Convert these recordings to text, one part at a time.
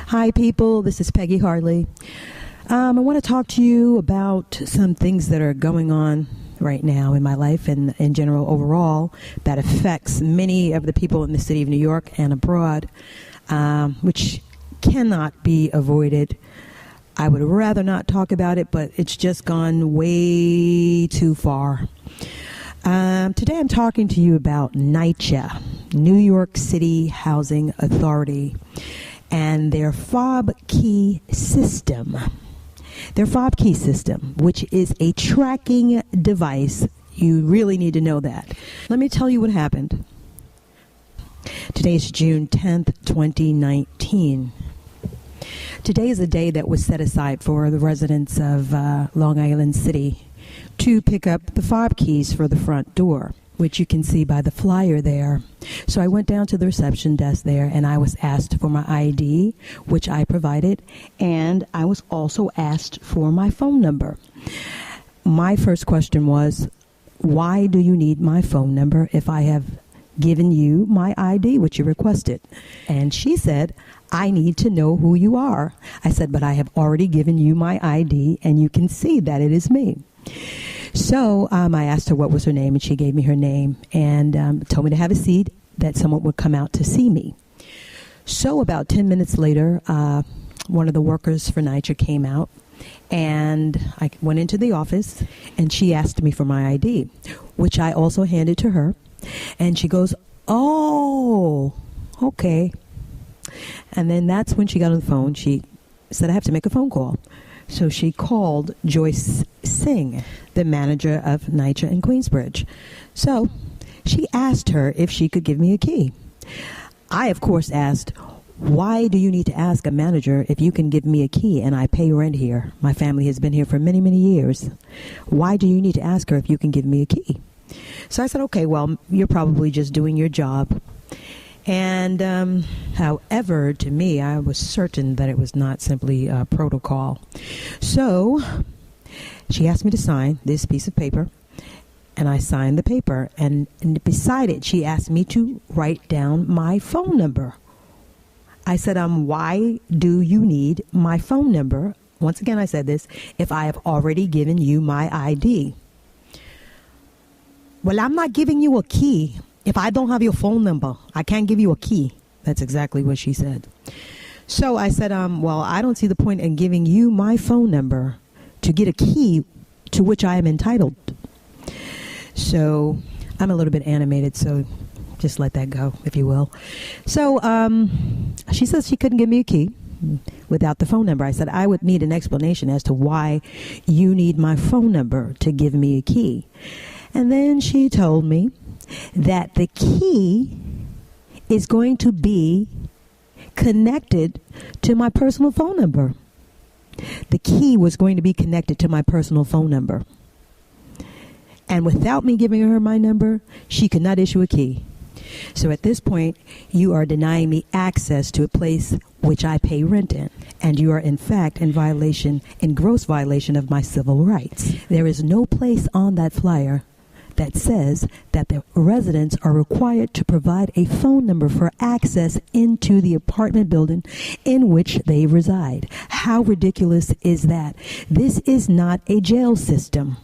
Hi, people. This is Peggy Harley. I want to talk to you about some things that are going on right now in my life and in general overall that affects many of the people in the city of New York and abroad, which cannot be avoided. I would rather not talk about it, but it's just gone way too far. Today I'm talking to you about NYCHA, New York City Housing Authority, and their fob key system. Their fob key system, which is a tracking device. You really need to know that. Let me tell you what happened. Today is June 10th, 2019. Today is a day that was set aside for the residents of Long Island City to pick up the fob keys for the front door, which you can see by the flyer there. So I went down to the reception desk there, and I was asked for my ID, which I provided, and I was also asked for my phone number. My first question was, why do you need my phone number if I have given you my ID, which you requested? And she said, I need to know who you are. I said, but I have already given you my ID, and you can see that it is me. So I asked her what was her name, and she gave me her name and told me to have a seat, that someone would come out to see me. So about 10 minutes later, one of the workers for NYCHA came out, and I went into the office, and she asked me for my ID, which I also handed to her. And she goes, oh, okay. And then that's when she got on the phone. She said, I have to make a phone call. So she called JOYCE, the manager of NYCHA in Queensbridge. So she asked her if she could give me a key. I, of course, asked, why do you need to ask a manager if you can give me a key and I pay rent here? My family has been here for many, many years. Why do you need to ask her if you can give me a key? So I said, okay, well, you're probably just doing your job. And however, to me, I was certain that it was not simply protocol. So she asked me to sign this piece of paper, and I signed the paper. And beside it, she asked me to write down my phone number. I said, why do you need my phone number? Once again, I said this, if I have already given you my ID. Well, I'm not giving you a key. If I don't have your phone number, I can't give you a key. That's exactly what she said. So I said, well, I don't see the point in giving you my phone number to get a key to which I am entitled. So I'm a little bit animated, so just let that go, if you will. So she says she couldn't give me a key without the phone number. I said, I would need an explanation as to why you need my phone number to give me a key. And then she told me that the key is going to be connected to my personal phone number. The key was going to be connected to my personal phone number. And without me giving her my number, she could not issue a key. So at this point, you are denying me access to a place which I pay rent in. And you are, in fact, in gross violation of my civil rights. There is no place on that flyer that says that the residents are required to provide a phone number for access into the apartment building in which they reside. How ridiculous is that? This is not a jail system.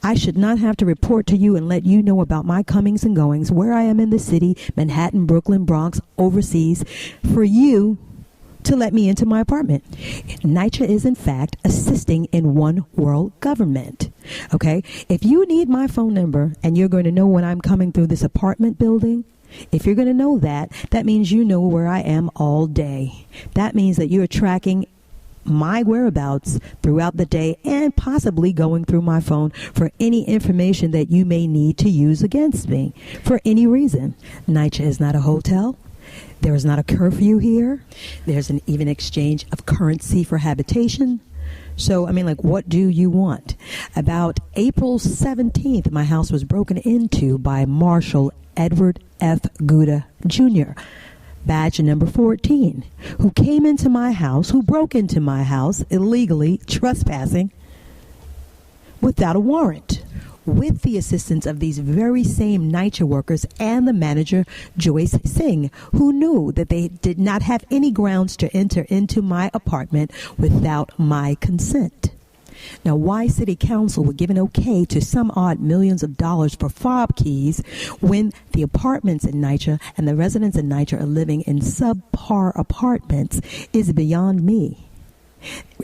I should not have to report to you and let you know about my comings and goings, where I am in the city, Manhattan, Brooklyn, Bronx, overseas, for you to let me into my apartment. NYCHA is, in fact, assisting in one world government. Okay? If you need my phone number and you're going to know when I'm coming through this apartment building, if you're going to know that, that means you know where I am all day. That means that you're tracking my whereabouts throughout the day and possibly going through my phone for any information that you may need to use against me for any reason. NYCHA is not a hotel. There is not a curfew here. There's an even exchange of currency for habitation. So, I mean, like, what do you want? About April 17th, my house was broken into by Marshal Edward F. Guida, Jr., badge number 14, who came into my house, who broke into my house illegally, trespassing, without a warrant. with the assistance of these very same NYCHA workers and the manager, JOYCE, who knew that they did not have any grounds to enter into my apartment without my consent. Now, why City Council would give an okay to some odd millions of dollars for fob keys when the apartments in NYCHA and the residents in NYCHA are living in subpar apartments is beyond me.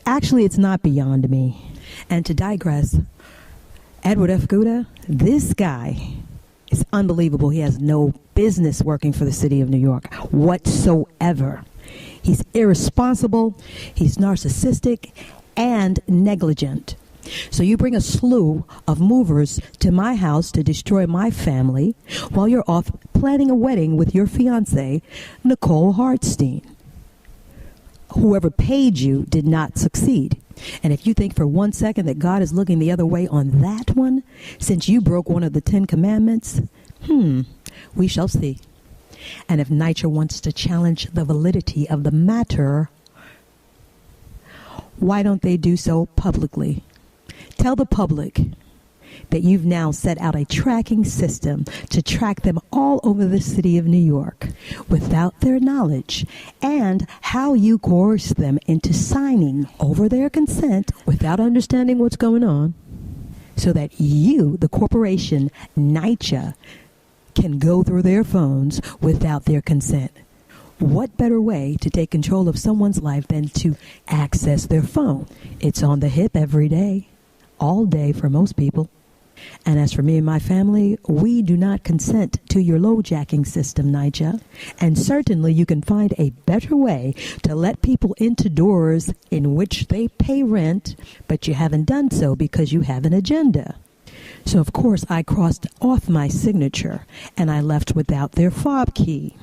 Actually, it's not beyond me. And to digress, Edward F. Guida, this guy is unbelievable. He has no business working for the city of New York whatsoever. He's irresponsible, he's narcissistic, and negligent. So you bring a slew of movers to my house to destroy my family while you're off planning a wedding with your fiancée, Nicole Hartstein. Whoever paid you did not succeed. And if you think for 1 second that God is looking the other way on that one, since you broke one of the 10 commandments, we shall see. And if NYCHA wants to challenge the validity of the matter, why don't they do so publicly? Tell the public that you've now set out a tracking system to track them all over the city of New York without their knowledge, and how you coerce them into signing over their consent without understanding what's going on, so that you, the corporation, NYCHA, can go through their phones without their consent. What better way to take control of someone's life than to access their phone? It's on the hip every day, all day for most people. And as for me and my family, we do not consent to your low-jacking system, NYCHA. And certainly you can find a better way to let people into doors in which they pay rent, but you haven't done so because you have an agenda. So, of course, I crossed off my signature, and I left without their fob key.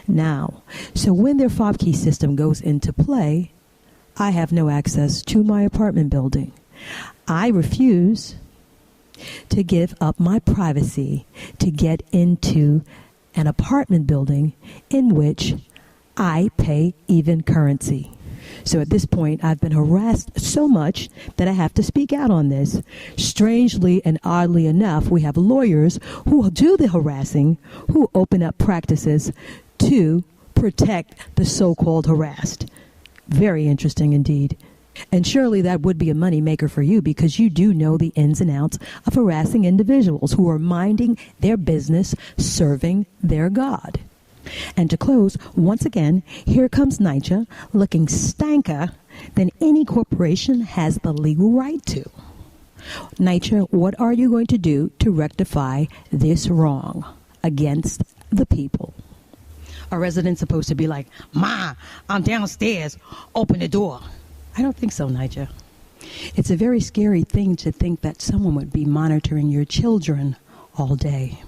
Now, so when their fob key system goes into play, I have no access to my apartment building. I refuse to give up my privacy to get into an apartment building in which I pay even currency. So at this point, I've been harassed so much that I have to speak out on this. Strangely and oddly enough, we have lawyers who do the harassing, who open up practices to protect the so-called harassed. Very interesting indeed. And surely that would be a moneymaker for you, because you do know the ins and outs of harassing individuals who are minding their business, serving their God. And to close, once again, here comes NYCHA looking stanker than any corporation has the legal right to. NYCHA, what are you going to do to rectify this wrong against the people? A resident's supposed to be like, "Ma, I'm downstairs, open the door." I don't think so, NYCHA. It's a very scary thing to think that someone would be monitoring your children all day.